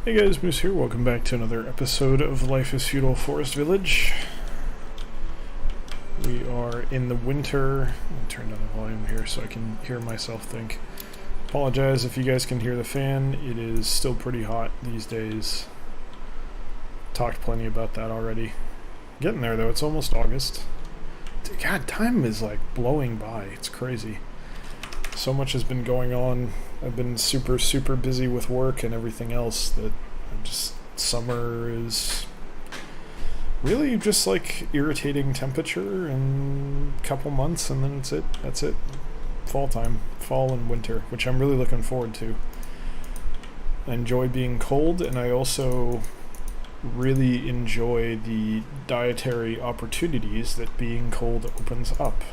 Hey guys, Moose here. Welcome back to another episode of Life is Feudal Forest Village. We are in the winter. Let me turn down the volume here so I can hear myself think. Apologize if you guys can hear the fan. It is still pretty hot these days. Talked plenty about that already. Getting there though, it's almost August. God, time is like blowing by. It's crazy. So much has been going on. I've been super busy with work and everything else that summer is really just like irritating temperature and a couple months and then that's it. Fall time. Fall and winter, which I'm really looking forward to. I enjoy being cold, and I also really enjoy the dietary opportunities that being cold opens up.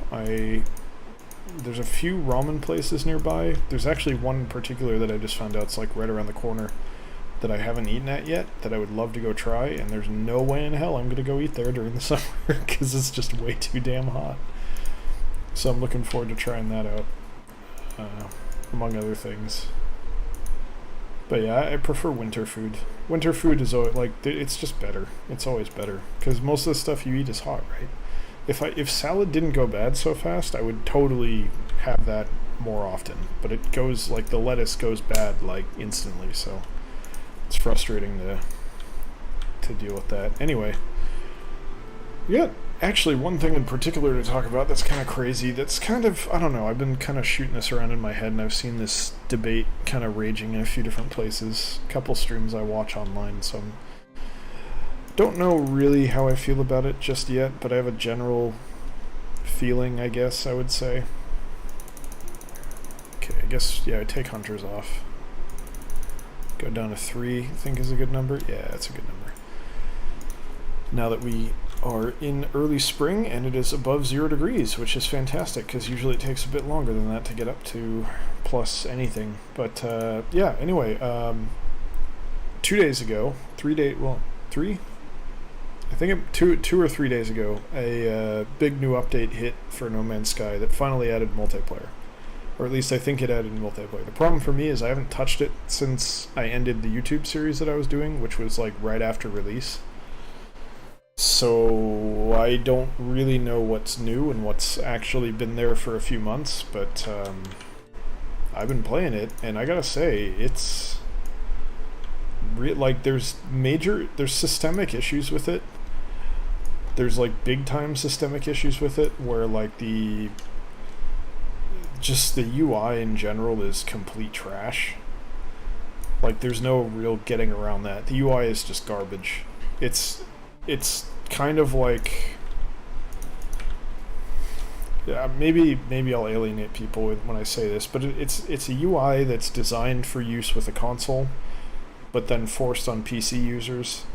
There's a few ramen places nearby. There's actually one in particular that I just found out it's like right around the corner that I haven't eaten at yet that I would love to go try, and there's no way in hell I'm going to go eat there during the summer because it's just way too damn hot. So I'm looking forward to trying that out, among other things. But yeah, I prefer winter food. Winter food is always, like, it's just better. It's always better because most of the stuff you eat is hot, right? If salad didn't go bad so fast, I would totally have that more often. But it goes, like, the lettuce goes bad, like, instantly, so it's frustrating to deal with that. Anyway, yeah, actually one thing in particular to talk about that's kind of crazy, that's kind of, I don't know, I've been kind of shooting this around in my head, and I've seen this debate kind of raging in a few different places, a couple streams I watch online, so don't know really how I feel about it just yet, but I have a general feeling, I guess I would say. Okay, I guess, yeah, I take hunters off. Go down to 3, I think is a good number. Yeah, that's a good number. Now that we are in early spring and it is above 0 degrees, which is fantastic because usually it takes a bit longer than that to get up to plus anything. But yeah, anyway, 2 days ago, 3? I think 2 or 3 days ago, a big new update hit for No Man's Sky that finally added multiplayer. Or at least I think it added multiplayer. The problem for me is I haven't touched it since I ended the YouTube series that I was doing, which was like right after release. So I don't really know what's new and what's actually been there for a few months, but I've been playing it, and I gotta say, it's like there's systemic issues with it. There's like big time systemic issues with it where like the UI in general is complete trash. Like there's no real getting around that. The UI is just garbage. It's kind of like, yeah, maybe I'll alienate people when I say this, but it's a UI that's designed for use with a console, but then forced on PC users.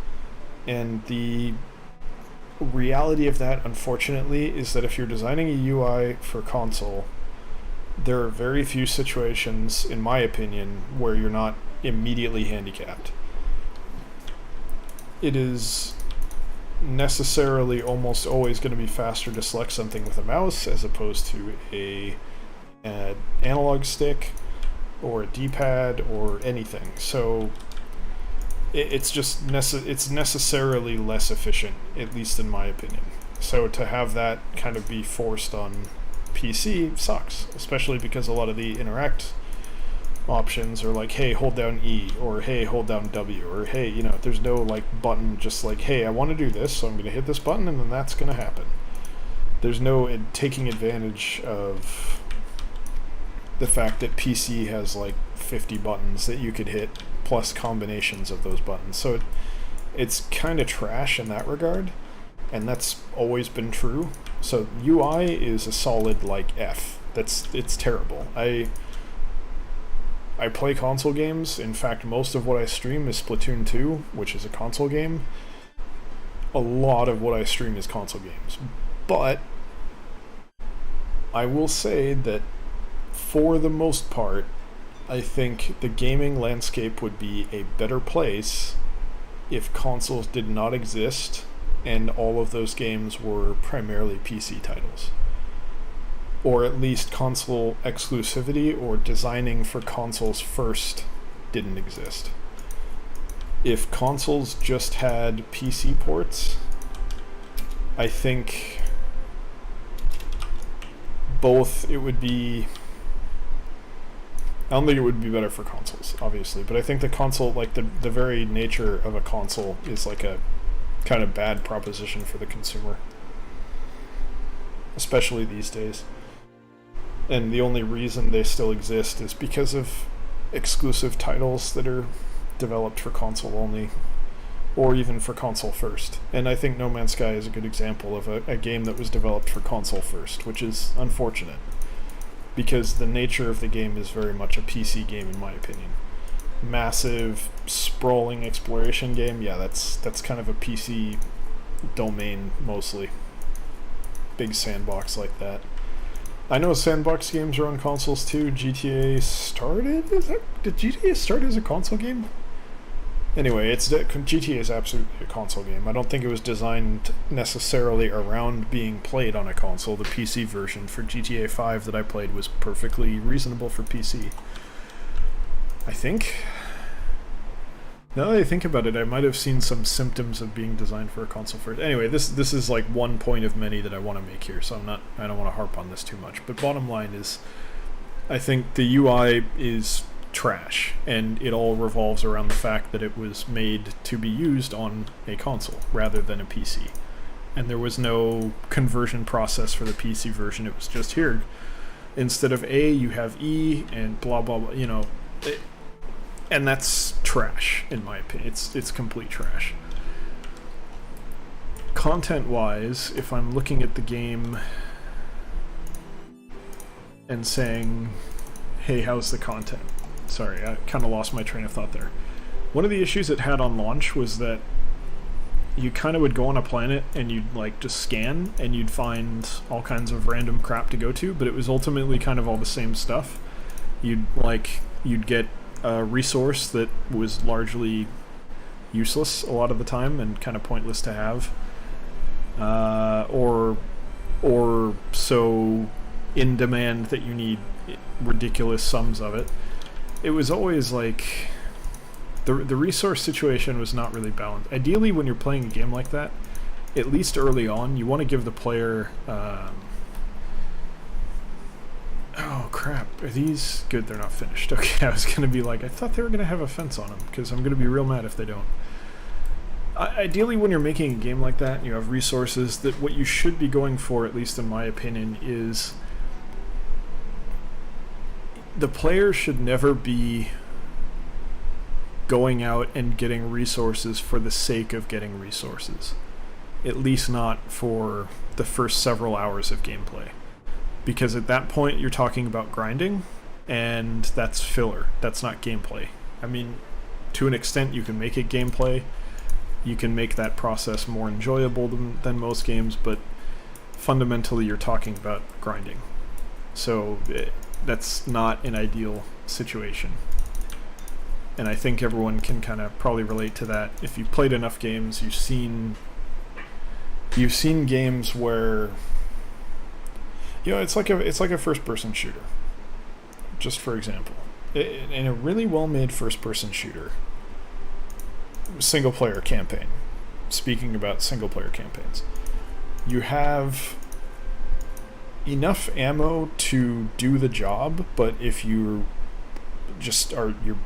And the reality of that, unfortunately, is that if you're designing a UI for console, there are very few situations, in my opinion, where you're not immediately handicapped. It is necessarily almost always going to be faster to select something with a mouse as opposed to an analog stick or a D-pad or anything. So it's necessarily less efficient, at least in my opinion. So to have that kind of be forced on PC sucks, especially because a lot of the interact options are like, hey, hold down E, or hey, hold down W, or hey, you know, there's no like button just like, hey, I want to do this, so I'm going to hit this button and then that's going to happen. There's no taking advantage of the fact that PC has like 50 buttons that you could hit plus combinations of those buttons. So it's kind of trash in that regard, and that's always been true. So UI is a solid like F. It's terrible. I play console games. In fact, most of what I stream is Splatoon 2, which is a console game. A lot of what I stream is console games. But I will say that for the most part, I think the gaming landscape would be a better place if consoles did not exist and all of those games were primarily PC titles. Or at least console exclusivity or designing for consoles first didn't exist. if consoles just had PC ports, I think both it would be... I don't think it would be better for consoles, obviously, but I think the console, like the very nature of a console is like a kind of bad proposition for the consumer, especially these days. And the only reason they still exist is because of exclusive titles that are developed for console only, or even for console first. And I think No Man's Sky is a good example of a game that was developed for console first, which is unfortunate, because the nature of the game is very much a PC game, in my opinion. Massive, sprawling exploration game, yeah, that's kind of a PC domain, mostly. Big sandbox like that. I know sandbox games are on consoles too. GTA started? Did GTA start as a console game? Anyway, GTA is absolutely a console game. I don't think it was designed necessarily around being played on a console. The PC version for GTA 5 that I played was perfectly reasonable for PC, I think. Now that I think about it, I might have seen some symptoms of being designed for a console first. Anyway, this is like one point of many that I want to make here, so I don't want to harp on this too much. But bottom line is, I think the UI is trash, and it all revolves around the fact that it was made to be used on a console rather than a PC. And there was no conversion process for the PC version. It was just, here, instead of A, you have E, and blah, blah, blah, you know. And that's trash, in my opinion. It's complete trash. Content-wise, if I'm looking at the game and saying, hey, how's the content? Sorry, I kind of lost my train of thought there. One of the issues it had on launch was that you kind of would go on a planet and you'd like just scan and you'd find all kinds of random crap to go to, but it was ultimately kind of all the same stuff. You'd get a resource that was largely useless a lot of the time and kind of pointless to have, or so in demand that you need ridiculous sums of it. It was always like the resource situation was not really balanced. Ideally, when you're playing a game like that, at least early on, you want to give the player oh crap, are these good? They're not finished. Okay, I was gonna be like, I thought they were gonna have a fence on them, because I'm gonna be real mad if they don't. Ideally, when you're making a game like that and you have resources, that what you should be going for, at least in my opinion, is the player should never be going out and getting resources for the sake of getting resources. At least not for the first several hours of gameplay. Because at that point you're talking about grinding, and that's filler. That's not gameplay. I mean, to an extent you can make it gameplay. You can make that process more enjoyable than most games, but fundamentally you're talking about grinding. So that's not an ideal situation. And I think everyone can kind of probably relate to that. If you've played enough games, you've seen games where, you know, it's like a first-person shooter. Just for example, in a really well-made first-person shooter, single-player campaign. Speaking about single-player campaigns, you have enough ammo to do the job, but if you're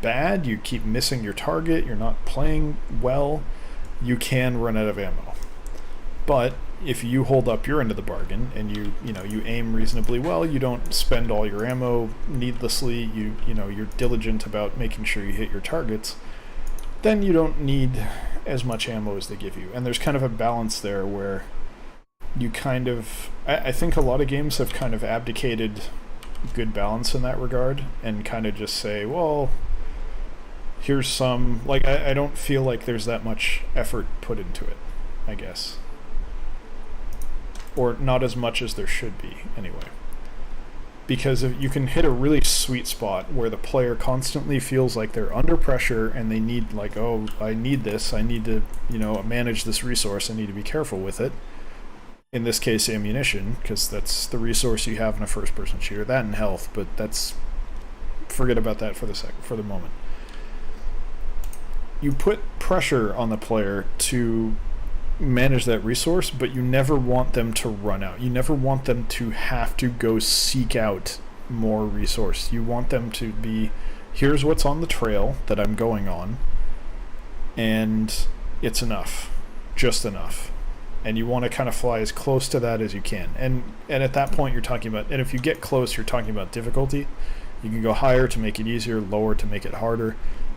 bad, you keep missing your target, you're not playing well, you can run out of ammo. But if you hold up your end of the bargain and you aim reasonably well, you don't spend all your ammo needlessly, you're diligent about making sure you hit your targets, then you don't need as much ammo as they give you. And there's kind of a balance there where you kind of, I think a lot of games have kind of abdicated good balance in that regard and kind of just say, well, here's some, like, I don't feel like there's that much effort put into it, I guess. Or not as much as there should be, anyway. Because if you can hit a really sweet spot where the player constantly feels like they're under pressure and they need, like, oh, I need this, I need to, manage this resource, I need to be careful with it. In this case, ammunition, because that's the resource you have in a first-person shooter. That and health, but forget about that for the moment. you put pressure on the player to manage that resource, but you never want them to run out. You never want them to have to go seek out more resource. You want them to be, here's what's on the trail that I'm going on, and it's enough, just enough. And you want to kind of fly as close to that as you can. And at that point you're talking about, and if you get close, you're talking about difficulty. You can go higher to make it easier, lower to make it harder,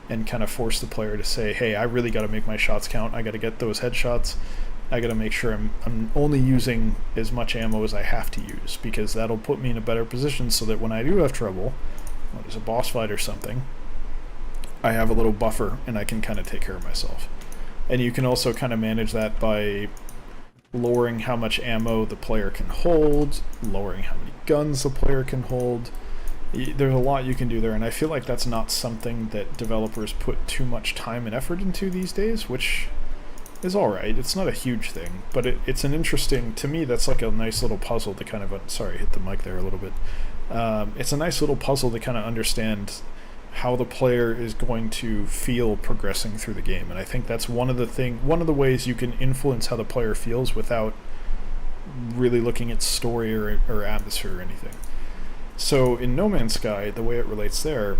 and kind of force the player to say, hey, I really got to make my shots count. I got to get those headshots. I got to make sure I'm only using as much ammo as I have to use, because that'll put me in a better position so that when I do have trouble, when there's a boss fight or something, I have a little buffer and I can kind of take care of myself. And you can also kind of manage that by lowering how much ammo the player can hold, lowering how many guns the player can hold. There's a lot you can do there, and I feel like that's not something that developers put too much time and effort into these days, which is alright. It's not a huge thing, but it's an interesting, to me, that's like a nice little puzzle to kind of, sorry, hit the mic there a little bit. It's a nice little puzzle to kind of understand how the player is going to feel progressing through the game, and I think that's one of the ways you can influence how the player feels without really looking at story or atmosphere or anything. So in No Man's Sky, the way it relates there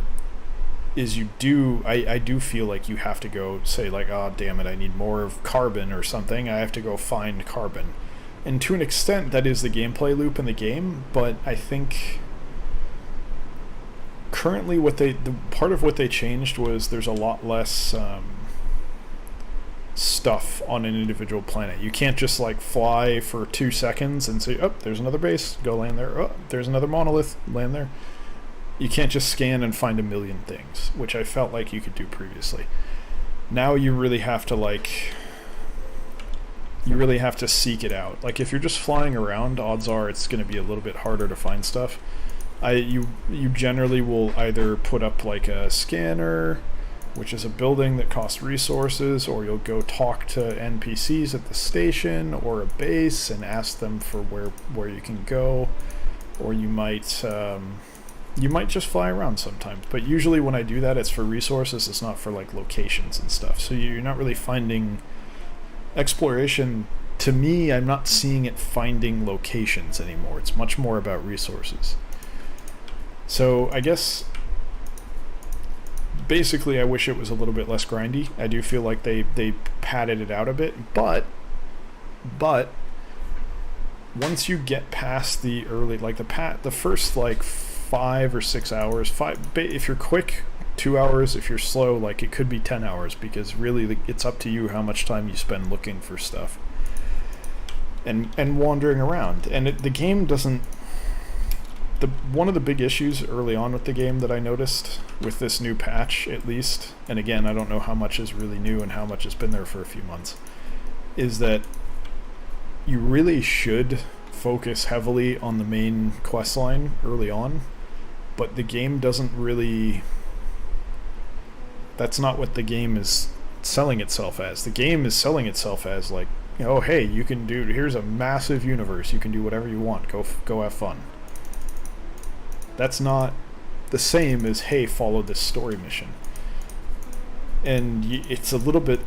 is I do feel like you have to go say like, oh damn it, I need more of carbon or something. I have to go find carbon. And to an extent that is the gameplay loop in the game, but I think currently the part of what they changed was there's a lot less stuff on an individual planet. You can't just like fly for 2 seconds and say, oh, there's another base, go land there. Oh, there's another monolith, land there. You can't just scan and find a million things, which I felt like you could do previously. Now you really have to seek it out. Like if you're just flying around, odds are it's going to be a little bit harder to find stuff. You generally will either put up like a scanner, which is a building that costs resources, or you'll go talk to NPCs at the station or a base and ask them for where you can go, or you might just fly around sometimes. But usually when I do that, it's for resources. It's not for like locations and stuff. So you're not really finding exploration. To me, I'm not seeing it finding locations anymore. It's much more about resources. So I guess basically I wish it was a little bit less grindy. I do feel like they padded it out a bit, but once you get past the early, like the first like 5 or 6 hours, if you're quick, 2 hours. If you're slow, like it could be 10 hours, because really it's up to you how much time you spend looking for stuff and wandering around. And the game doesn't. One of the big issues early on with the game that I noticed with this new patch, at least, and again, I don't know how much is really new and how much has been there for a few months, is that you really should focus heavily on the main quest line early on, but the game doesn't really. That's not what the game is selling itself as. The game is selling itself as like, hey, you can do. Here's a massive universe. You can do whatever you want. Go have fun. That's not the same as, hey, follow this story mission. And it's a little bit.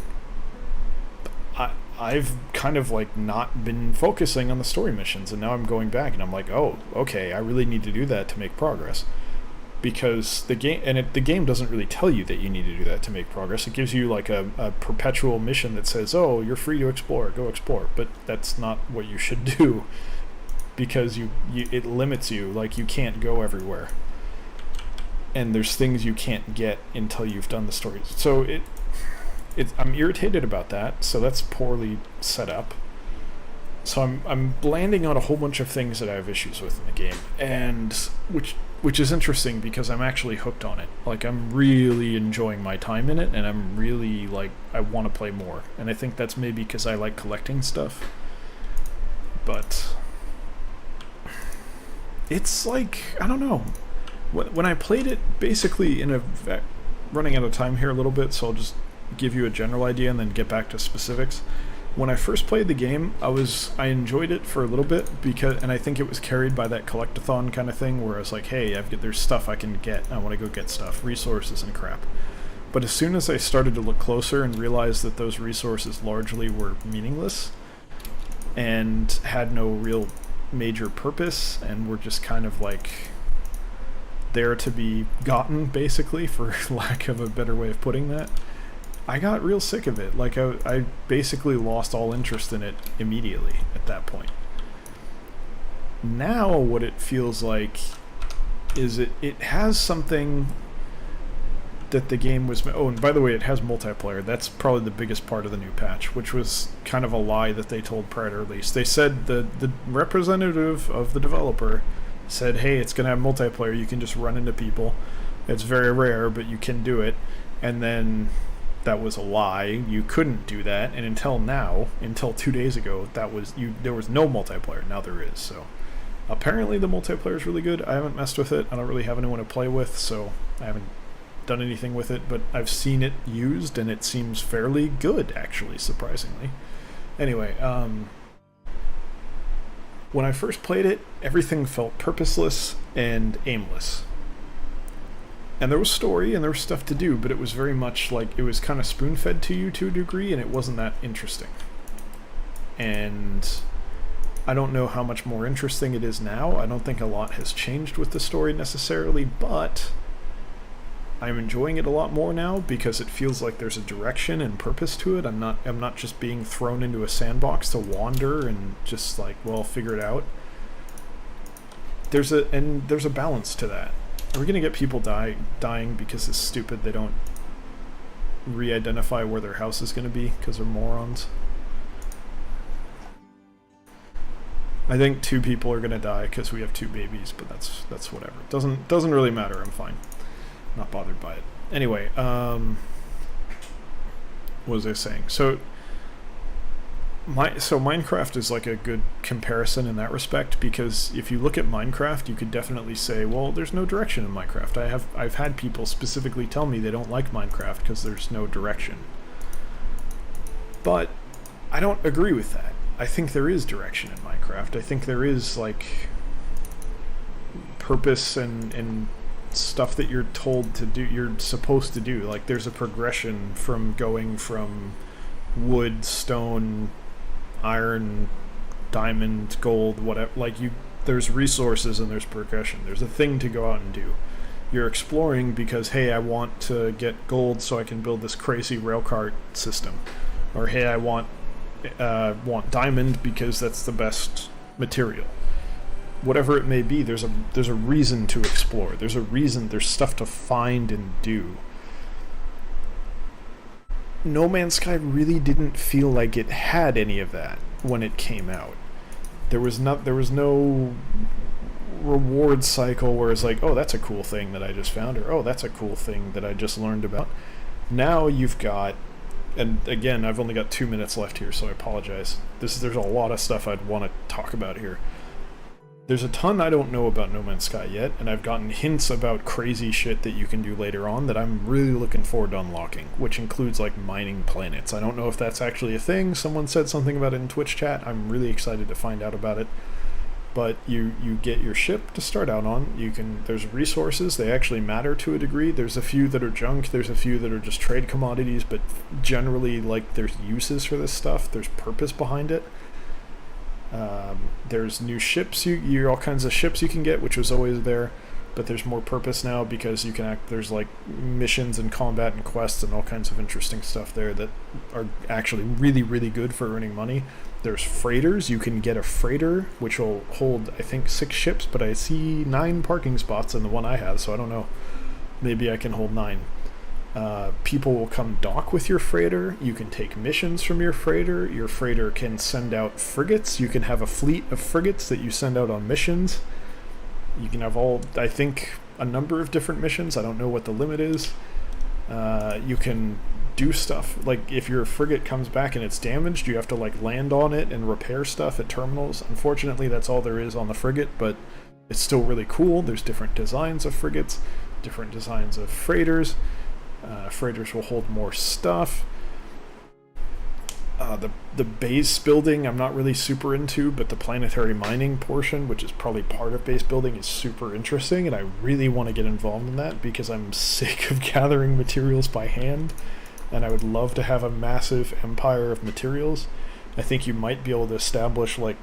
I've kind of like not been focusing on the story missions, and now I'm going back and I'm like, oh, okay, I really need to do that to make progress. Because the game doesn't really tell you that you need to do that to make progress. It gives you like a perpetual mission that says, oh, you're free to explore, go explore. But that's not what you should do, because it limits you. Like, you can't go everywhere, and there's things you can't get until you've done the story. So I'm irritated about that. So that's poorly set up. So I'm landing on a whole bunch of things that I have issues with in the game, and which is interesting because I'm actually hooked on it. Like, I'm really enjoying my time in it, and I'm really like, I want to play more. And I think that's maybe because I like collecting stuff. But it's like, I don't know. When I played it, basically running out of time here a little bit, so I'll just give you a general idea and then get back to specifics. When I first played the game, I enjoyed it for a little bit, and I think it was carried by that collectathon kind of thing, where I was like, hey, there's stuff I can get. I want to go get stuff, resources and crap. But as soon as I started to look closer and realized that those resources largely were meaningless and had no real major purpose and were just kind of like there to be gotten, basically, for lack of a better way of putting that, I got real sick of it. Like, I basically lost all interest in it immediately at that point. Now what it feels like is it has something that the game was... Oh, and by the way, it has multiplayer. That's probably the biggest part of the new patch, which was kind of a lie that they told prior to release. They said, the representative of the developer said, hey, it's going to have multiplayer. You can just run into people. It's very rare, but you can do it. And then that was a lie. You couldn't do that. And until now, until 2 days ago, there was no multiplayer. Now there is. So apparently the multiplayer is really good. I haven't messed with it. I don't really have anyone to play with, so I haven't done anything with it, but I've seen it used and it seems fairly good, actually, surprisingly. Anyway, when I first played it, everything felt purposeless and aimless. And there was story and there was stuff to do, but it was very much like it was kind of spoon-fed to you to a degree, and it wasn't that interesting. And I don't know how much more interesting it is now. I don't think a lot has changed with the story necessarily, but I'm enjoying it a lot more now because it feels like there's a direction and purpose to it. I'm not just being thrown into a sandbox to wander and just like, well, figure it out. There's a balance to that. Are we gonna get people dying because it's stupid they don't re-identify where their house is gonna be because they're morons? I think 2 people are gonna die because we have 2 babies, but that's whatever. Doesn't really matter. I'm fine. Not bothered by it. Anyway, what was I saying? So Minecraft is like a good comparison in that respect, because if you look at Minecraft, you could definitely say, well, there's no direction in Minecraft. I've had people specifically tell me they don't like Minecraft because there's no direction. But I don't agree with that. I think there is direction in Minecraft. I think there is like purpose and stuff that you're told to do, you're supposed to do. Like there's a progression from going from wood, stone, iron, diamond, gold, whatever. Like there's resources and there's progression. There's a thing to go out and do. You're exploring because, hey, I want to get gold so I can build this crazy railcart system, or hey, I want diamond because that's the best material. Whatever it may be, there's a reason to explore. There's a reason. There's stuff to find and do. No Man's Sky really didn't feel like it had any of that when it came out. There was no reward cycle where it's like, oh, that's a cool thing that I just found, or oh, that's a cool thing that I just learned about. Now you've got, and again, I've only got 2 minutes left here, so I apologize. There's a lot of stuff I'd want to talk about here. There's a ton I don't know about No Man's Sky yet, and I've gotten hints about crazy shit that you can do later on that I'm really looking forward to unlocking, which includes like mining planets. I don't know if that's actually a thing. Someone said something about it in Twitch chat. I'm really excited to find out about it. But you get your ship to start out on. There's resources. They actually matter to a degree. There's a few that are junk. There's a few that are just trade commodities, but generally like there's uses for this stuff. There's purpose behind it. There's new ships, all kinds of ships you can get, which was always there, but there's more purpose now because you can there's like missions and combat and quests and all kinds of interesting stuff there that are actually really, really good for earning money. There's freighters. You can get a freighter, which will hold, I think, 6 ships, but I see 9 parking spots in the one I have, so I don't know. Maybe I can hold 9. People will come dock with your freighter. You can take missions from your freighter. Your freighter can send out frigates. You can have a fleet of frigates that you send out on missions. You can have I think, a number of different missions. I don't know what the limit is. You can do stuff. Like, if your frigate comes back and it's damaged, you have to, like, land on it and repair stuff at terminals. Unfortunately, that's all there is on the frigate, but it's still really cool. There's different designs of frigates, different designs of freighters. Freighters will hold more stuff. The base building I'm not really super into, but the planetary mining portion, which is probably part of base building, is super interesting, and I really want to get involved in that because I'm sick of gathering materials by hand, and I would love to have a massive empire of materials. I think you might be able to establish like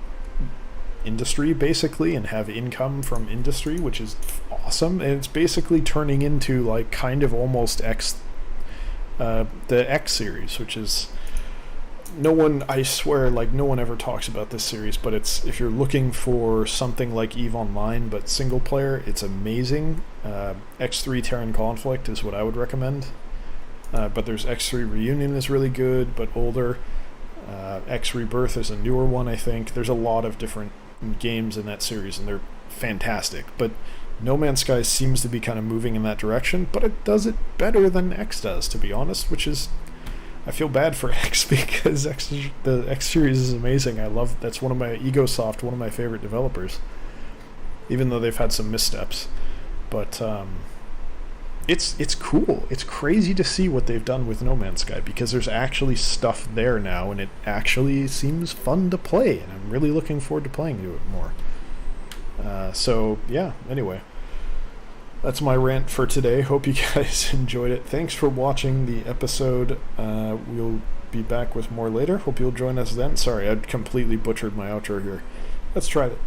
industry basically and have income from industry, which is awesome, and it's basically turning into like kind of almost the X series, which is I swear, like no one ever talks about this series, but it's, if you're looking for something like EVE Online but single player, it's amazing. X3 Terran Conflict is what I would recommend, but there's X3 Reunion is really good but older. X Rebirth is a newer one, I think. There's a lot of different games in that series and they're fantastic, but No Man's Sky seems to be kind of moving in that direction, but it does it better than X does, to be honest, which is, I feel bad for X because the X series is amazing. That's one of my EgoSoft, one of my favorite developers, even though they've had some missteps. But it's cool. It's crazy to see what they've done with No Man's Sky because there's actually stuff there now, and it actually seems fun to play, and I'm really looking forward to playing it more. So yeah, anyway, that's my rant for today. Hope you guys enjoyed it. Thanks for watching the episode. We'll be back with more later. Hope you'll join us then. Sorry, I completely butchered my outro here. Let's try it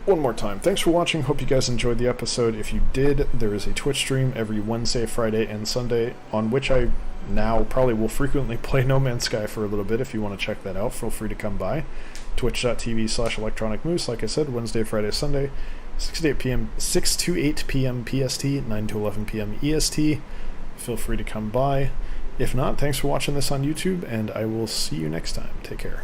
one more time. Thanks for watching. Hope you guys enjoyed the episode. If you did, there is a Twitch stream every Wednesday, Friday, and Sunday, on which I now probably will frequently play No Man's Sky for a little bit. If you want to check that out, feel free to come by. Twitch.tv/electronicmoose. Like I said, Wednesday, Friday, Sunday, 6 to 8 p.m. PST, 9 to 11 p.m. EST. Feel free to come by. If not, thanks for watching this on YouTube, and I will see you next time. Take care.